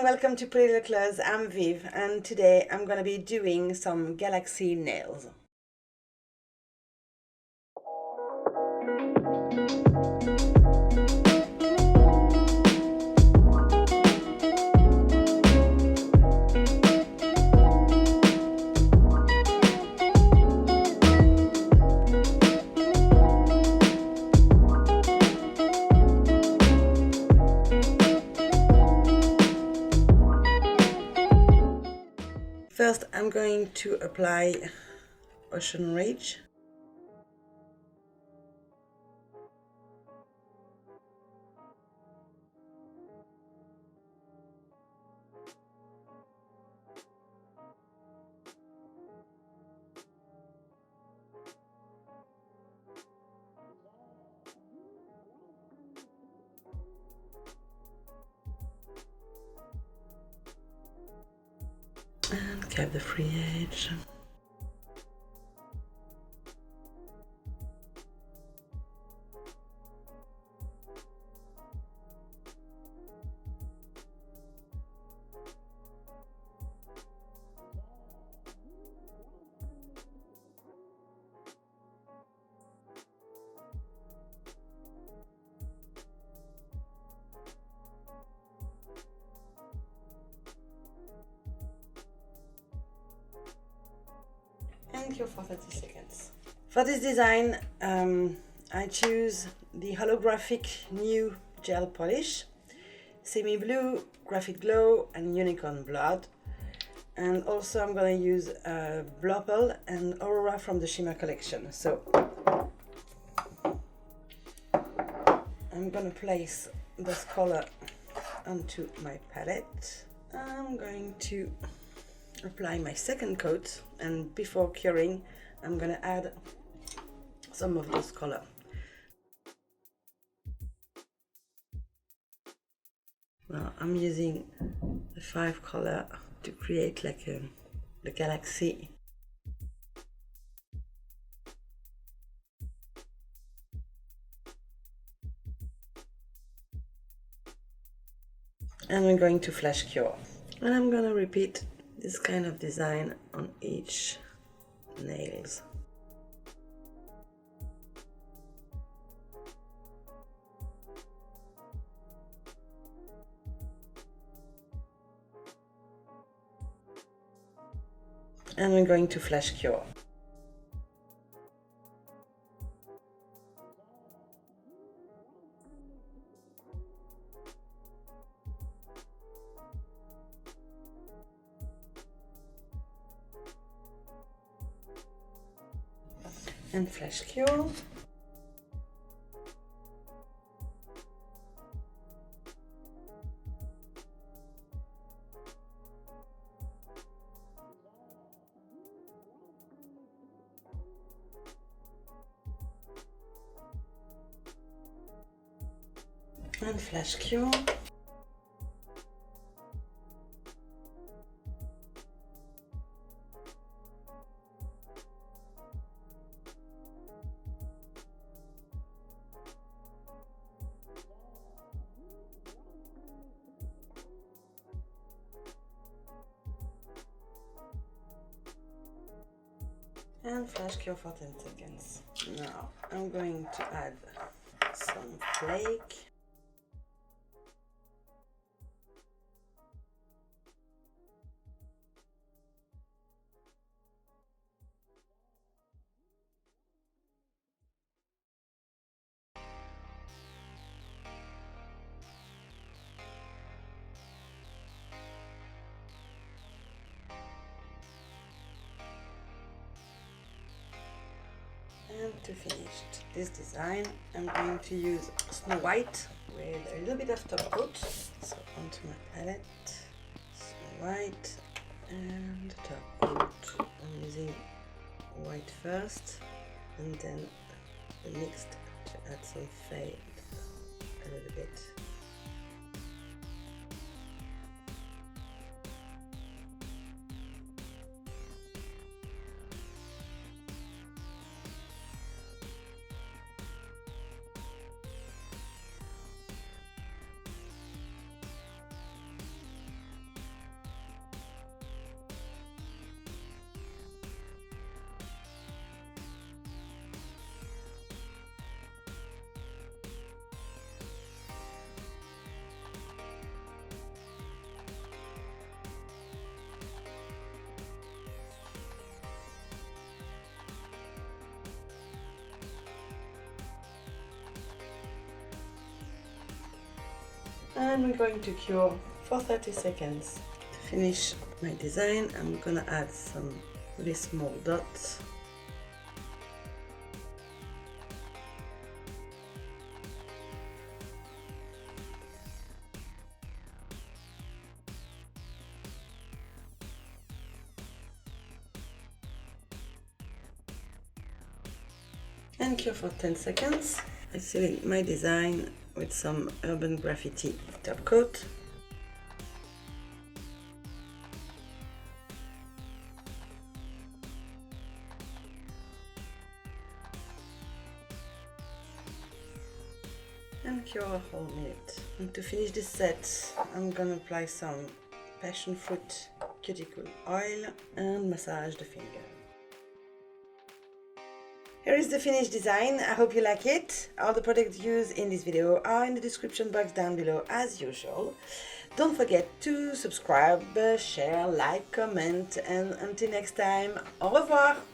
welcome to Pretty Little Claws. I'm Viv, and today I'm gonna be doing some galaxy nails. First, I'm going to apply Ocean Ridge. And cap the free edge. And cure for 30 seconds. For this design, I choose the holographic new gel polish, semi blue, graphite glow, and unicorn blood. And also I'm gonna use Blopple and Aurora from the Shimmer collection. So I'm gonna place this color onto my palette. I'm going to apply my second coat, and before curing I'm gonna add some of this color. Now I'm using the 5 color to create like the galaxy. And we're going to flash cure, and I'm gonna repeat this kind of design on each nails. And we're going to flash cure. And flash cure. And flash cure. And flash cure for 10 seconds. Now I'm going to add some flake. And to finish this design, I'm going to use Snow White with a little bit of top coat. So onto my palette, Snow White and top coat. I'm using white first, and then the mixed to add some fade a little bit. and we're going to cure for 30 seconds. To finish my design, I'm gonna add some really small dots. And cure for 10 seconds. I seal my design with some urban graffiti top coat. And cure a whole minute. And to finish this set, I'm gonna apply some passion fruit cuticle oil and massage the finger. Here is the finished design. I hope you like it. All the products used in this video are in the description box down below as usual. Don't forget to subscribe, share, like, comment, and until next time, au revoir!